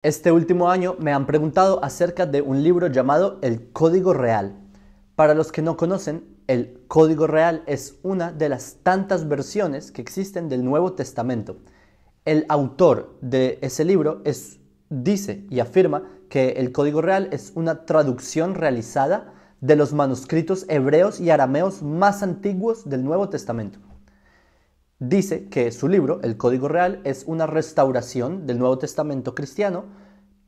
Este último año me han preguntado acerca de un libro llamado El Código Real. Para los que no conocen, el Código Real es una de las tantas versiones que existen del Nuevo Testamento. El autor de ese libro dice y afirma que el Código Real es una traducción realizada de los manuscritos hebreos y arameos más antiguos del Nuevo Testamento. Dice que su libro, El Código Real, es una restauración del Nuevo Testamento cristiano,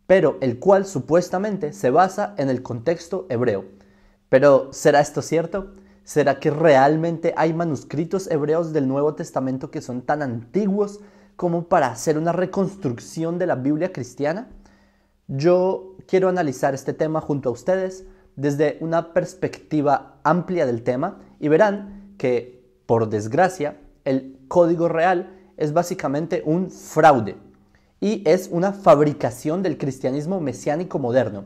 pero el cual supuestamente se basa en el contexto hebreo. Pero, ¿será esto cierto? ¿Será que realmente hay manuscritos hebreos del Nuevo Testamento que son tan antiguos como para hacer una reconstrucción de la Biblia cristiana? Yo quiero analizar este tema junto a ustedes desde una perspectiva amplia del tema y verán que, por desgracia, el Código Real es básicamente un fraude y es una fabricación del cristianismo mesiánico moderno.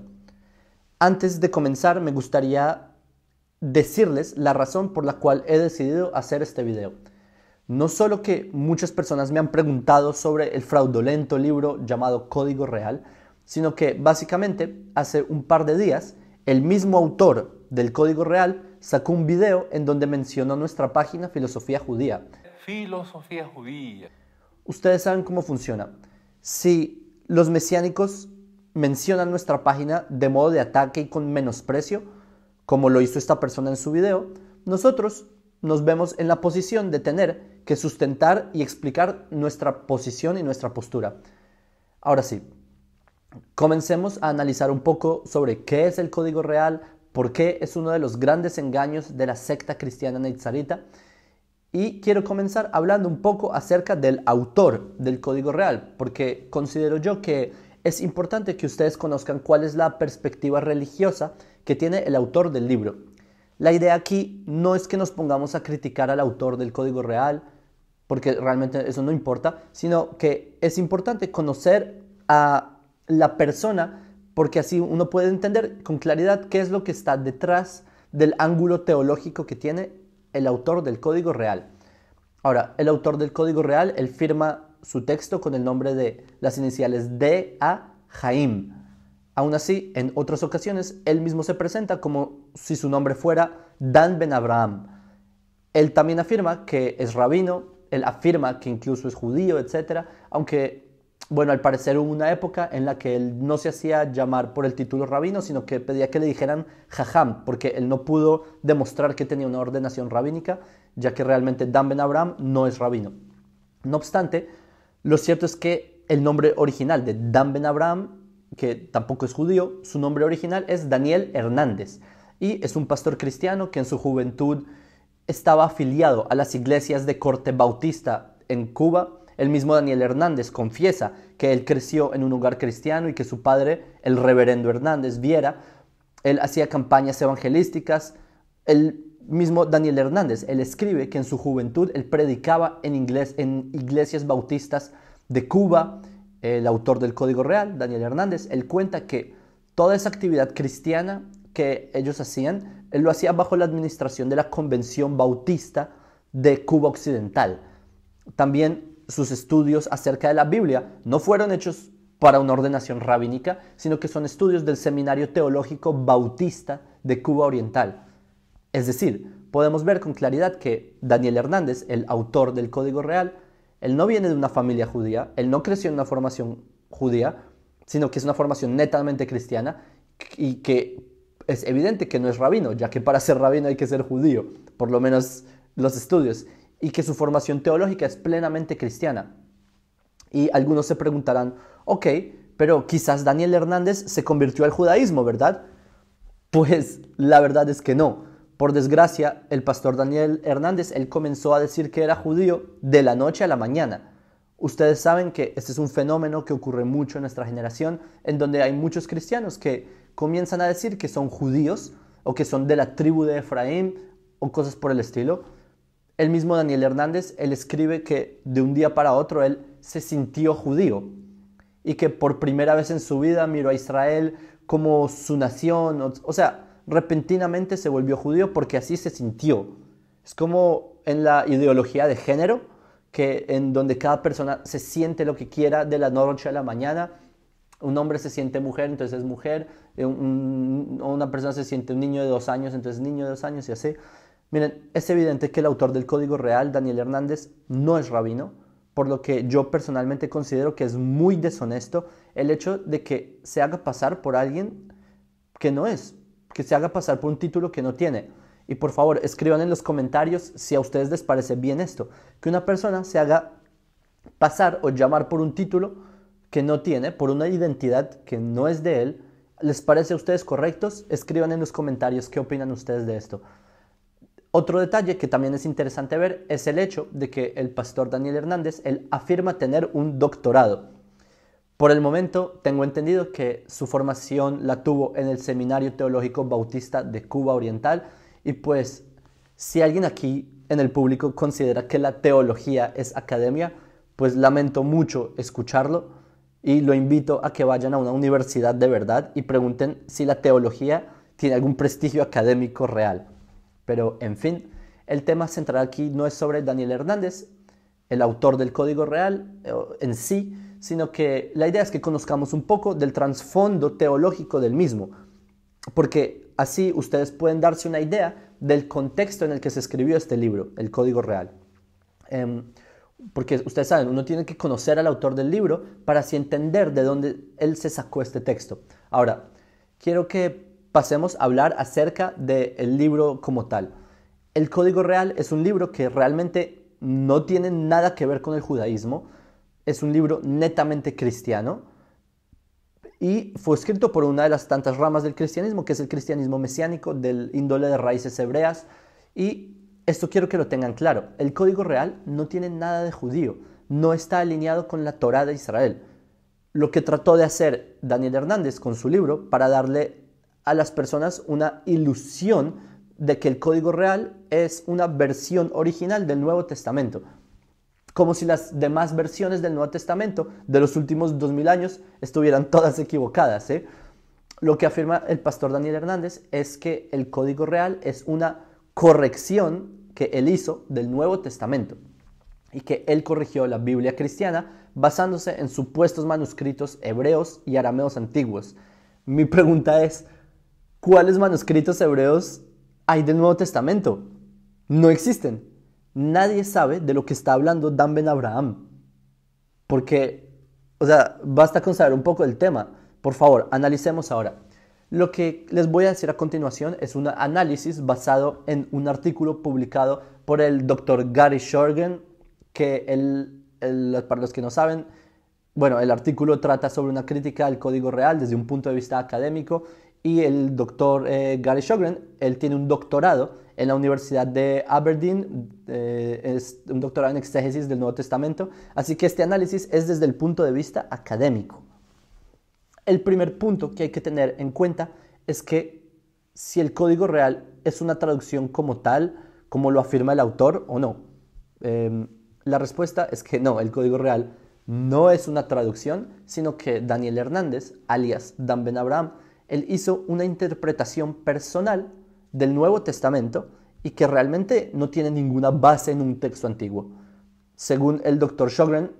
Antes de comenzar, me gustaría decirles la razón por la cual he decidido hacer este video. No solo que muchas personas me han preguntado sobre el fraudulento libro llamado Código Real, sino que básicamente hace un par de días el mismo autor del Código Real sacó un video en donde mencionó nuestra página Filosofía Judía. Filosofía judía. Ustedes saben cómo funciona. Si los mesiánicos mencionan nuestra página de modo de ataque y con menosprecio, como lo hizo esta persona en su video, nosotros nos vemos en la posición de tener que sustentar y explicar nuestra posición y nuestra postura. Ahora sí, comencemos a analizar un poco sobre qué es el Código Real, por qué es uno de los grandes engaños de la secta cristiana nazaretita. Y quiero comenzar hablando un poco acerca del autor del Código Real, porque considero yo que es importante que ustedes conozcan cuál es la perspectiva religiosa que tiene el autor del libro. La idea aquí no es que nos pongamos a criticar al autor del Código Real, porque realmente eso no importa, sino que es importante conocer a la persona, porque así uno puede entender con claridad qué es lo que está detrás del ángulo teológico que tiene el autor del Código Real. Ahora, el autor del Código Real, él firma su texto con el nombre de las iniciales D.A. Haim. Aún así, en otras ocasiones, él mismo se presenta como si su nombre fuera Dan Ben Abraham. Él también afirma que es rabino, él afirma que incluso es judío, etc. Aunque, bueno, al parecer hubo una época en la que él no se hacía llamar por el título rabino, sino que pedía que le dijeran jajam, porque él no pudo demostrar que tenía una ordenación rabínica, ya que realmente Dan Ben Abraham no es rabino. No obstante, lo cierto es que el nombre original de Dan Ben Abraham, que tampoco es judío, su nombre original es Daniel Hernández, y es un pastor cristiano que en su juventud estaba afiliado a las iglesias de corte bautista en Cuba. El mismo Daniel Hernández confiesa que él creció en un hogar cristiano y que su padre, el reverendo Hernández Viera, él hacía campañas evangelísticas. El mismo Daniel Hernández, él escribe que en su juventud él predicaba en iglesias bautistas de Cuba. El autor del Código Real, Daniel Hernández, él cuenta que toda esa actividad cristiana que ellos hacían, él lo hacía bajo la administración de la Convención Bautista de Cuba Occidental. También sus estudios acerca de la Biblia no fueron hechos para una ordenación rabínica, sino que son estudios del Seminario Teológico Bautista de Cuba Oriental. Es decir, podemos ver con claridad que Daniel Hernández, el autor del Código Real, él no viene de una familia judía, él no creció en una formación judía, sino que es una formación netamente cristiana y que es evidente que no es rabino, ya que para ser rabino hay que ser judío, por lo menos los estudios, y que su formación teológica es plenamente cristiana. Y algunos se preguntarán, ok, pero quizás Daniel Hernández se convirtió al judaísmo, ¿verdad? Pues la verdad es que no. Por desgracia, el pastor Daniel Hernández, él comenzó a decir que era judío de la noche a la mañana. Ustedes saben que este es un fenómeno que ocurre mucho en nuestra generación, en donde hay muchos cristianos que comienzan a decir que son judíos o que son de la tribu de Efraín o cosas por el estilo. El mismo Daniel Hernández, él escribe que de un día para otro él se sintió judío y que por primera vez en su vida miró a Israel como su nación, o sea, repentinamente se volvió judío porque así se sintió. Es como en la ideología de género, que en donde cada persona se siente lo que quiera de la noche a la mañana un hombre se siente mujer, entonces es mujer, o una persona se siente un niño de 2 años, entonces niño de 2 años y así. Miren, es evidente que el autor del Código Real, Daniel Hernández, no es rabino, por lo que yo personalmente considero que es muy deshonesto el hecho de que se haga pasar por alguien que no es, que se haga pasar por un título que no tiene. Y por favor, escriban en los comentarios si a ustedes les parece bien esto, que una persona se haga pasar o llamar por un título que no tiene, por una identidad que no es de él. ¿Les parece a ustedes correctos? Escriban en los comentarios qué opinan ustedes de esto. Otro detalle que también es interesante ver es el hecho de que el pastor Daniel Hernández, él afirma tener un doctorado. Por el momento tengo entendido que su formación la tuvo en el Seminario Teológico Bautista de Cuba Oriental, y pues si alguien aquí en el público considera que la teología es academia, pues lamento mucho escucharlo y lo invito a que vayan a una universidad de verdad y pregunten si la teología tiene algún prestigio académico real. Pero, en fin, el tema central aquí no es sobre Daniel Hernández, el autor del Código Real en sí, sino que la idea es que conozcamos un poco del trasfondo teológico del mismo, porque así ustedes pueden darse una idea del contexto en el que se escribió este libro, el Código Real. Porque ustedes saben, uno tiene que conocer al autor del libro para así entender de dónde él se sacó este texto. Ahora, quiero que pasemos a hablar acerca del libro como tal. El Código Real es un libro que realmente no tiene nada que ver con el judaísmo. Es un libro netamente cristiano y fue escrito por una de las tantas ramas del cristianismo, que es el cristianismo mesiánico, del índole de raíces hebreas. Y esto quiero que lo tengan claro. El Código Real no tiene nada de judío, no está alineado con la Torá de Israel. Lo que trató de hacer Daniel Hernández con su libro para darle a las personas una ilusión de que el Código Real es una versión original del Nuevo Testamento, como si las demás versiones del Nuevo Testamento de los últimos 2000 años estuvieran todas equivocadas, ¿eh? Lo que afirma el pastor Daniel Hernández es que el Código Real es una corrección que él hizo del Nuevo Testamento y que él corrigió la Biblia cristiana basándose en supuestos manuscritos hebreos y arameos antiguos. Mi pregunta es, ¿cuáles manuscritos hebreos hay del Nuevo Testamento? No existen. Nadie sabe de lo que está hablando Dan Ben Abraham. Porque, basta con saber un poco del tema. Por favor, analicemos ahora. Lo que les voy a decir a continuación es un análisis basado en un artículo publicado por el Dr. Gary Shorgen, que para los que no saben, bueno, el artículo trata sobre una crítica al Código Real desde un punto de vista académico, y el doctor Gary Shogren, él tiene un doctorado en la Universidad de Aberdeen, es un doctorado en exégesis del Nuevo Testamento, así que este análisis es desde el punto de vista académico. El primer punto que hay que tener en cuenta es que si el Código Real es una traducción como tal, como lo afirma el autor o no. La respuesta es que no, el Código Real no es una traducción, sino que Daniel Hernández, alias Dan Ben Abraham, él hizo una interpretación personal del Nuevo Testamento y que realmente no tiene ninguna base en un texto antiguo. Según el Dr. Shogren,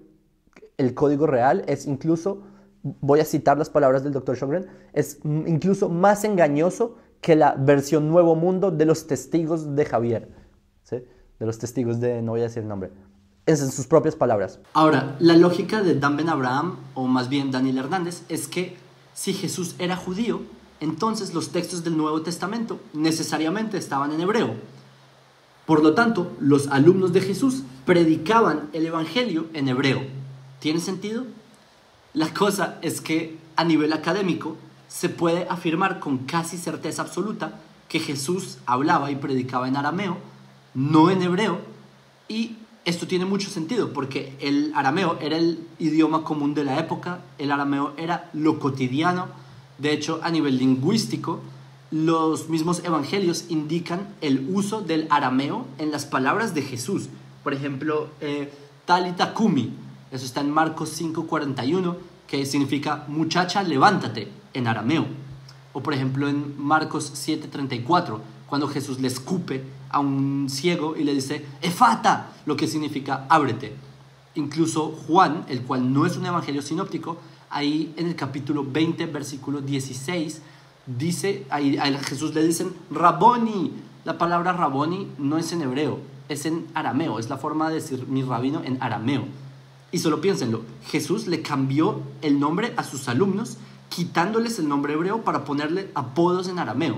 el Código Real es incluso, voy a citar las palabras del Dr. Shogren, es incluso más engañoso que la versión Nuevo Mundo de los Testigos de Javier, ¿sí? De los Testigos de, no voy a decir el nombre, es en sus propias palabras. Ahora, la lógica de Dan Ben Abraham, o más bien Daniel Hernández, es que si Jesús era judío, entonces los textos del Nuevo Testamento necesariamente estaban en hebreo. Por lo tanto, los alumnos de Jesús predicaban el Evangelio en hebreo. ¿Tiene sentido? La cosa es que a nivel académico se puede afirmar con casi certeza absoluta que Jesús hablaba y predicaba en arameo, no en hebreo, y esto tiene mucho sentido porque el arameo era el idioma común de la época, el arameo era lo cotidiano. De hecho, a nivel lingüístico, los mismos evangelios indican el uso del arameo en las palabras de Jesús. Por ejemplo, Talita Kumi, eso está en Marcos 5:41, que significa muchacha, levántate, en arameo. O por ejemplo en Marcos 7:34, cuando Jesús le escupe a un ciego y le dice Efata, lo que significa ábrete. Incluso Juan, el cual no es un evangelio sinóptico, ahí en el capítulo 20, versículo 16, dice, ahí a Jesús le dicen Raboni. La palabra Raboni no es en hebreo, es en arameo, es la forma de decir mi rabino en arameo. Y solo piénsenlo, Jesús le cambió el nombre a sus alumnos, quitándoles el nombre hebreo para ponerle apodos en arameo,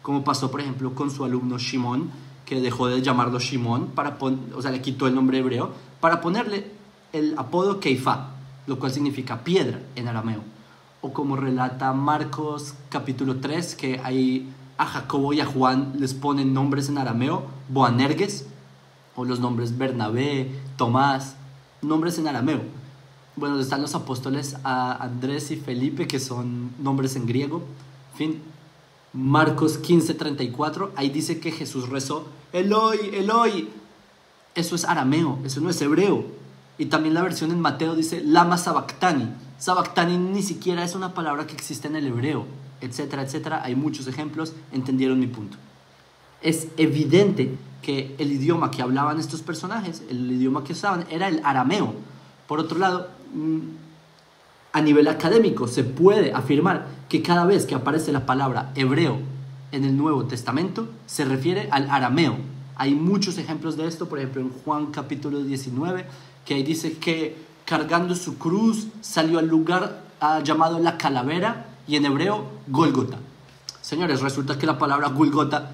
como pasó por ejemplo con su alumno Shimón, que dejó de llamarlo Shimón, o sea, le quitó el nombre hebreo para ponerle el apodo Keifá, lo cual significa piedra en arameo. O como relata Marcos capítulo 3, que ahí a Jacobo y a Juan les ponen nombres en arameo, Boanerges, o los nombres Bernabé, Tomás, nombres en arameo. Bueno, están los apóstoles a Andrés y Felipe, que son nombres en griego. En fin, Marcos 15:34, ahí dice que Jesús rezó, Eloi, Eloi. Eso es arameo, eso no es hebreo. Y también la versión en Mateo dice, Lama Sabactani. Sabactani ni siquiera es una palabra que existe en el hebreo, etcétera, etcétera. Hay muchos ejemplos, entendieron mi punto. Es evidente que el idioma que hablaban estos personajes, el idioma que usaban, era el arameo. Por otro lado, a nivel académico se puede afirmar que cada vez que aparece la palabra hebreo en el Nuevo Testamento se refiere al arameo. Hay muchos ejemplos de esto, por ejemplo en Juan capítulo 19, que ahí dice que cargando su cruz salió al lugar llamado la calavera, y en hebreo Gólgota. Señores, resulta que la palabra Gólgota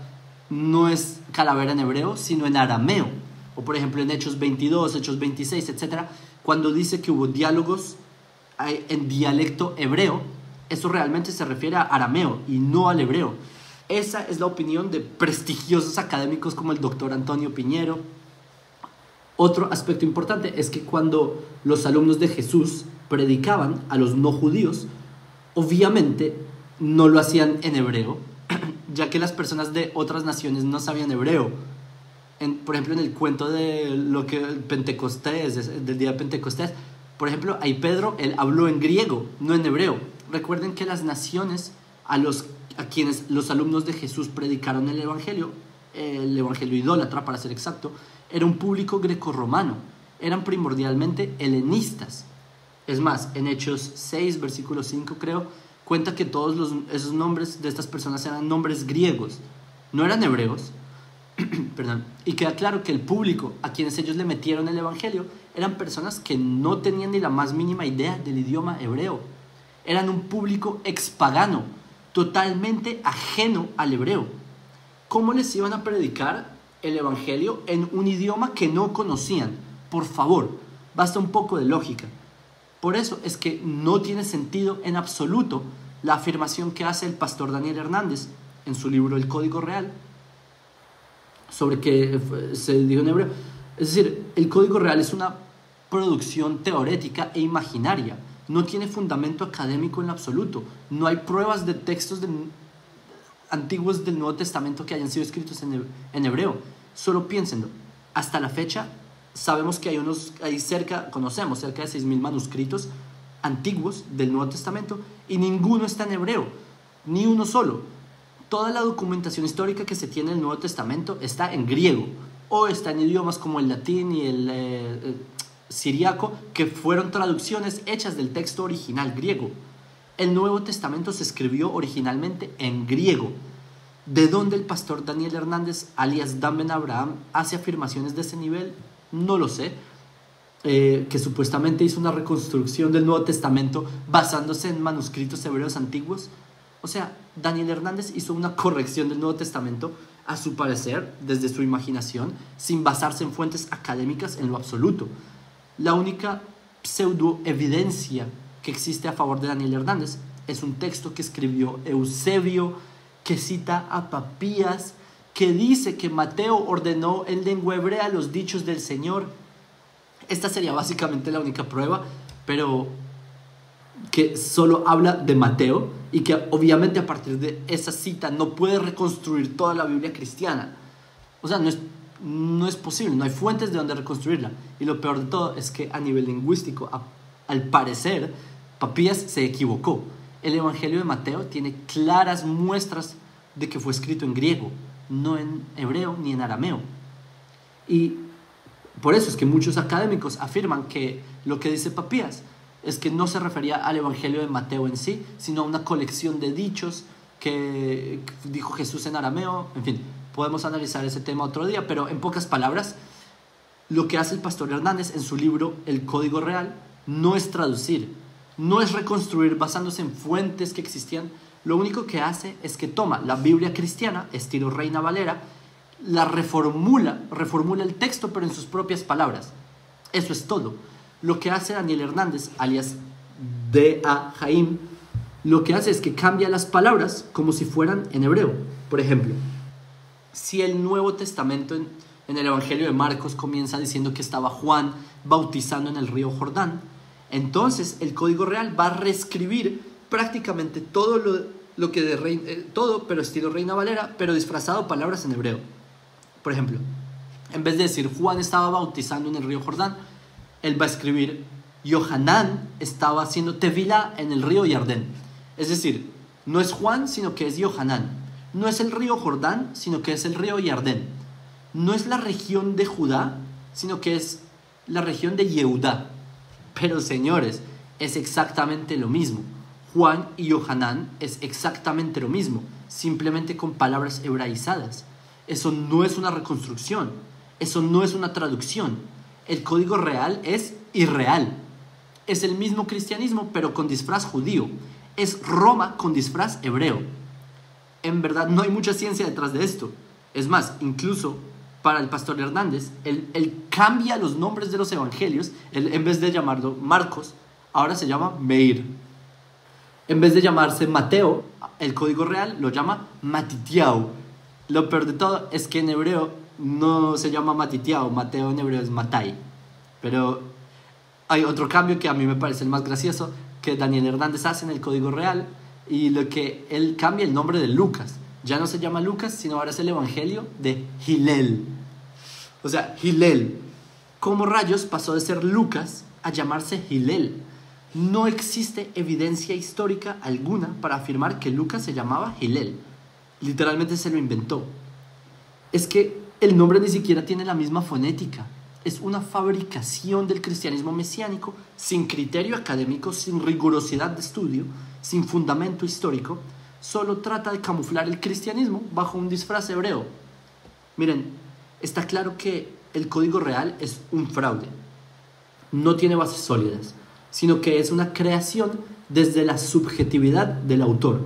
no es calavera en hebreo, sino en arameo. O por ejemplo en Hechos 22, Hechos 26, etc., cuando dice que hubo diálogos en dialecto hebreo, eso realmente se refiere a arameo y no al hebreo. Esa es la opinión de prestigiosos académicos como el doctor Antonio Piñero. Otro aspecto importante es que cuando los alumnos de Jesús predicaban a los no judíos, obviamente no lo hacían en hebreo, ya que las personas de otras naciones no sabían hebreo. Por ejemplo, en el cuento de lo que Pentecostés, del día de Pentecostés, por ejemplo, ahí Pedro, él habló en griego, no en hebreo. Recuerden que las naciones a quienes los alumnos de Jesús predicaron el evangelio idólatra para ser exacto, era un público grecorromano, eran primordialmente helenistas. Es más, en Hechos 6, versículo 5 creo, cuenta que todos esos nombres de estas personas eran nombres griegos, no eran hebreos. Perdón. Y queda claro que el público a quienes ellos le metieron el evangelio eran personas que no tenían ni la más mínima idea del idioma hebreo. Eran un público expagano, totalmente ajeno al hebreo. ¿Cómo les iban a predicar el evangelio en un idioma que no conocían? Por favor, basta un poco de lógica. Por eso es que no tiene sentido en absoluto la afirmación que hace el pastor Daniel Hernández en su libro El Código Real sobre que se dijo en hebreo. Es decir, el Código Real es una producción teorética e imaginaria. No tiene fundamento académico en absoluto. No hay pruebas de textos antiguos del Nuevo Testamento que hayan sido escritos en hebreo. Solo piénsenlo. Hasta la fecha sabemos que conocemos cerca de 6.000 manuscritos antiguos del Nuevo Testamento y ninguno está en hebreo, ni uno solo. Toda la documentación histórica que se tiene en el Nuevo Testamento está en griego o está en idiomas como el latín y el siriaco, que fueron traducciones hechas del texto original griego. El Nuevo Testamento se escribió originalmente en griego. ¿De dónde el pastor Daniel Hernández, alias Dan Ben Abraham, hace afirmaciones de ese nivel? No lo sé. Que supuestamente hizo una reconstrucción del Nuevo Testamento basándose en manuscritos hebreos antiguos. O sea, Daniel Hernández hizo una corrección del Nuevo Testamento a su parecer, desde su imaginación, sin basarse en fuentes académicas en lo absoluto. La única pseudoevidencia que existe a favor de Daniel Hernández es un texto que escribió Eusebio, que cita a Papías, que dice que Mateo ordenó en lengua hebrea los dichos del Señor. Esta sería básicamente la única prueba, pero que solo habla de Mateo y que obviamente a partir de esa cita no puede reconstruir toda la Biblia cristiana. O sea, no es posible, no hay fuentes de donde reconstruirla. Y lo peor de todo es que a nivel lingüístico, al parecer, Papías se equivocó. El Evangelio de Mateo tiene claras muestras de que fue escrito en griego, no en hebreo ni en arameo. Y por eso es que muchos académicos afirman que lo que dice Papías es que no se refería al Evangelio de Mateo en sí, sino a una colección de dichos que dijo Jesús en arameo. En fin, podemos analizar ese tema otro día, pero en pocas palabras, lo que hace el pastor Hernández en su libro El Código Real no es traducir, no es reconstruir basándose en fuentes que existían. Lo único que hace es que toma la Biblia cristiana, estilo Reina Valera, la reformula el texto, pero en sus propias palabras. Eso es todo. Lo que hace Daniel Hernández, alias D.A. Jaim, lo que hace es que cambia las palabras como si fueran en hebreo. Por ejemplo, si el Nuevo Testamento en el Evangelio de Marcos comienza diciendo que estaba Juan bautizando en el río Jordán, entonces el Código Real va a reescribir prácticamente todo lo que todo, pero estilo Reina Valera, pero disfrazado palabras en hebreo. Por ejemplo, en vez de decir Juan estaba bautizando en el río Jordán, él va a escribir Yohanan estaba haciendo tevilá en el río Yardén. Es decir, no es Juan, sino que es Yohanan. No es el río Jordán, sino que es el río Yardén. No es la región de Judá, sino que es la región de Yehudá. Pero señores, es exactamente lo mismo. Juan y Yohanan es exactamente lo mismo, simplemente con palabras hebraizadas. Eso no es una reconstrucción, eso no es una traducción. El Código Real es irreal. Es el mismo cristianismo, pero con disfraz judío. Es Roma con disfraz hebreo. En verdad no hay mucha ciencia detrás de esto. Es más, incluso para el pastor Hernández, él cambia los nombres de los evangelios. Él, en vez de llamarlo Marcos, ahora se llama Meir. En vez de llamarse Mateo, el Código Real lo llama Matitiao. Lo peor de todo es que en hebreo no se llama Matitiao. Mateo en hebreo es Matai. Pero hay otro cambio que a mí me parece el más gracioso, que Daniel Hernández hace en el Código Real, y lo que él cambia el nombre de Lucas. Ya no se llama Lucas, sino ahora es el Evangelio de Hillel. O sea, Hillel. ¿Cómo rayos pasó de ser Lucas a llamarse Hillel? No existe evidencia histórica alguna para afirmar que Lucas se llamaba Hillel. Literalmente se lo inventó. Es que el nombre ni siquiera tiene la misma fonética. Es una fabricación del cristianismo mesiánico sin criterio académico, sin rigurosidad de estudio, sin fundamento histórico. Solo trata de camuflar el cristianismo bajo un disfraz hebreo. Miren, está claro que el Código Real es un fraude. No tiene bases sólidas, sino que es una creación desde la subjetividad del autor.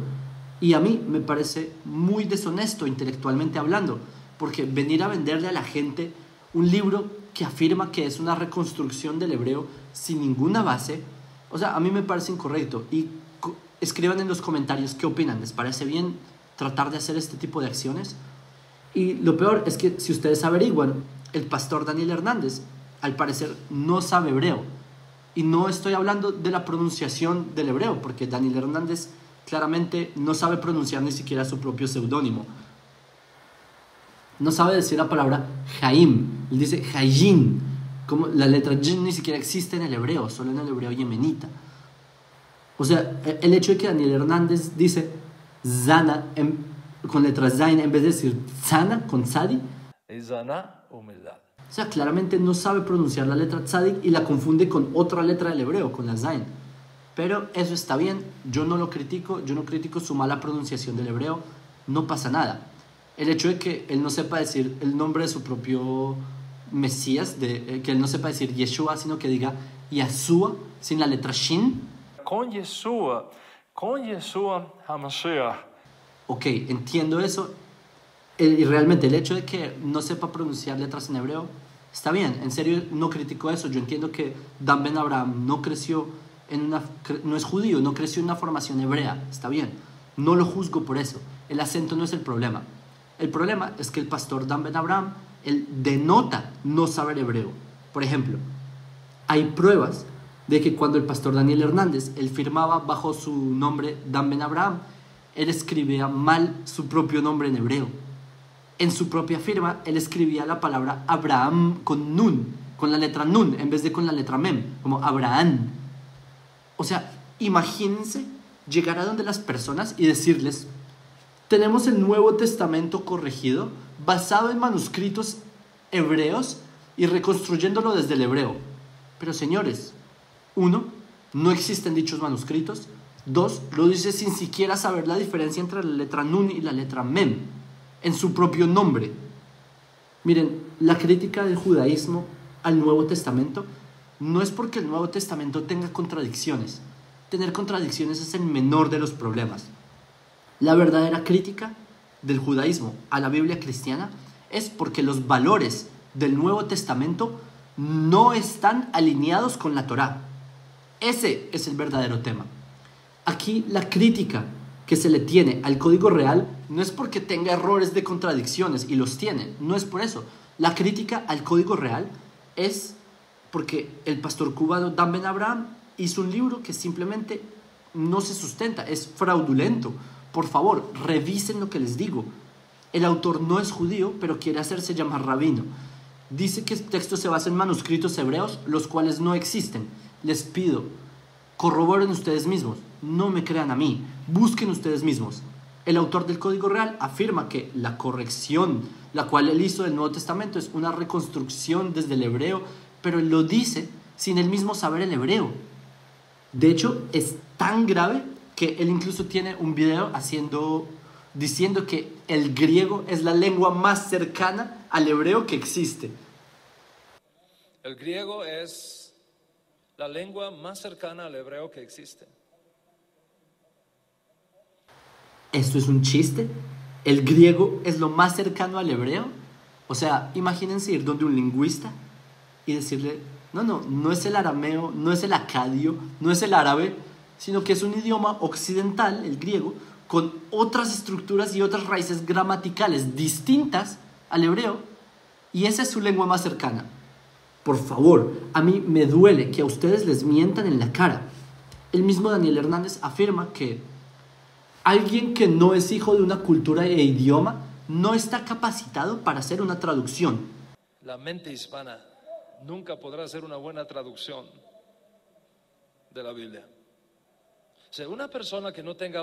Y a mí me parece muy deshonesto intelectualmente hablando, porque venir a venderle a la gente un libro que afirma que es una reconstrucción del hebreo sin ninguna base, o sea, a mí me parece incorrecto. Y escriban en los comentarios qué opinan. ¿Les parece bien tratar de hacer este tipo de acciones? Y lo peor es que si ustedes averiguan, el pastor Daniel Hernández al parecer no sabe hebreo. Y no estoy hablando de la pronunciación del hebreo, porque Daniel Hernández claramente no sabe pronunciar ni siquiera su propio seudónimo. No sabe decir la palabra Jaim, él dice Jayim, como la letra Jin ni siquiera existe en el hebreo, solo en el hebreo yemenita. O sea, el hecho de que Daniel Hernández dice Zana con letra Zain en vez de decir Zana con Tzadi, Zana, humildad. o sea, claramente no sabe pronunciar la letra Tzadik y la confunde con otra letra del hebreo, con la Zain. Pero eso está bien, yo no lo critico, yo no critico su mala pronunciación del hebreo, no pasa nada. El hecho de que él no sepa decir el nombre de su propio Mesías, que él no sepa decir Yeshua, sino que diga Yahshua sin la letra Shin. Con Yeshua HaMashiach. Ok, entiendo eso. Y realmente el hecho de que no sepa pronunciar letras en hebreo está bien. En serio, no critico eso. Yo entiendo que Dan Ben Abraham no es judío, no creció en una formación hebrea. Está bien. No lo juzgo por eso. El acento no es el problema. El problema es que el pastor Dan Ben Abraham, él denota no saber hebreo. Por ejemplo, hay pruebas de que cuando el pastor Daniel Hernández, él firmaba bajo su nombre Dan Ben Abraham, él escribía mal su propio nombre en hebreo. En su propia firma, él escribía la palabra Abraham con nun, con la letra nun, en vez de con la letra mem, como Abraham. O sea, imagínense llegar a donde las personas y decirles: tenemos el Nuevo Testamento corregido, basado en manuscritos hebreos y reconstruyéndolo desde el hebreo. Pero señores, uno, no existen dichos manuscritos. 2, lo dice sin siquiera saber la diferencia entre la letra Nun y la letra Mem en su propio nombre. Miren, la crítica del judaísmo al Nuevo Testamento no es porque el Nuevo Testamento tenga contradicciones. Tener contradicciones es el menor de los problemas. La verdadera crítica del judaísmo a la Biblia cristiana es porque los valores del Nuevo Testamento no están alineados con la Torá. Ese es el verdadero tema. Aquí la crítica que se le tiene al Código Real no es porque tenga errores de contradicciones, y los tiene, no es por eso. La crítica al Código Real es porque el pastor cubano Dan Ben Abraham hizo un libro que simplemente no se sustenta, es fraudulento. Por favor, revisen lo que les digo. El autor no es judío, pero quiere hacerse llamar rabino. Dice que el texto se basa en manuscritos hebreos, los cuales no existen. Les pido, corroboren ustedes mismos, no me crean a mí, busquen ustedes mismos. El autor del Código Real afirma que la corrección, la cual él hizo del Nuevo Testamento, es una reconstrucción desde el hebreo, pero él lo dice sin él mismo saber el hebreo. De hecho, es tan grave que él incluso tiene un video diciendo que el griego es la lengua más cercana al hebreo que existe. El griego es la lengua más cercana al hebreo que existe. ¿Esto es un chiste? ¿El griego es lo más cercano al hebreo? O sea, imagínense ir donde un lingüista y decirle, no es el arameo, no es el acadio, no es el árabe, sino que es un idioma occidental, el griego, con otras estructuras y otras raíces gramaticales distintas al hebreo, y esa es su lengua más cercana. Por favor, a mí me duele que a ustedes les mientan en la cara. El mismo Daniel Hernández afirma que alguien que no es hijo de una cultura e idioma no está capacitado para hacer una traducción. La mente hispana nunca podrá hacer una buena traducción de la Biblia. O sea, una persona que no tenga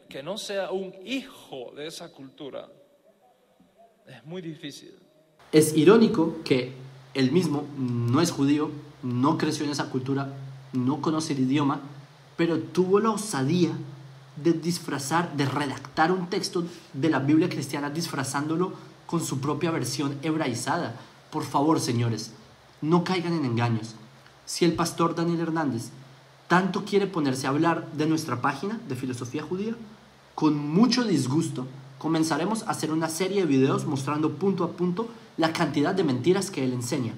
que no sea un hijo de esa cultura, es muy difícil. Es irónico que él mismo no es judío, no creció en esa cultura, no conoce el idioma, pero tuvo la osadía de de redactar un texto de la Biblia cristiana disfrazándolo con su propia versión hebraizada. Por favor, señores, no caigan en engaños. Si el pastor Daniel Hernández tanto quiere ponerse a hablar de nuestra página de filosofía judía, con mucho disgusto comenzaremos a hacer una serie de videos mostrando punto a punto la cantidad de mentiras que él enseña.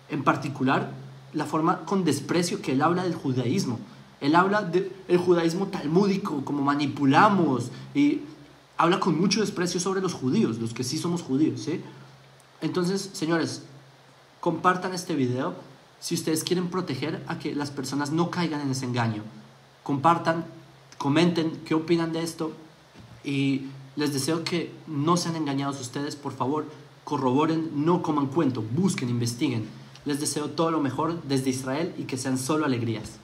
En particular, la forma con desprecio que él habla del judaísmo. Él habla del judaísmo talmúdico, como manipulamos, y habla con mucho desprecio sobre los judíos, los que sí somos judíos, ¿sí? Entonces, señores, compartan este video si ustedes quieren proteger a que las personas no caigan en ese engaño. Compartan, comenten qué opinan de esto, y les deseo que no sean engañados ustedes. Por favor, corroboren, no coman cuento, busquen, investiguen. Les deseo todo lo mejor desde Israel y que sean solo alegrías.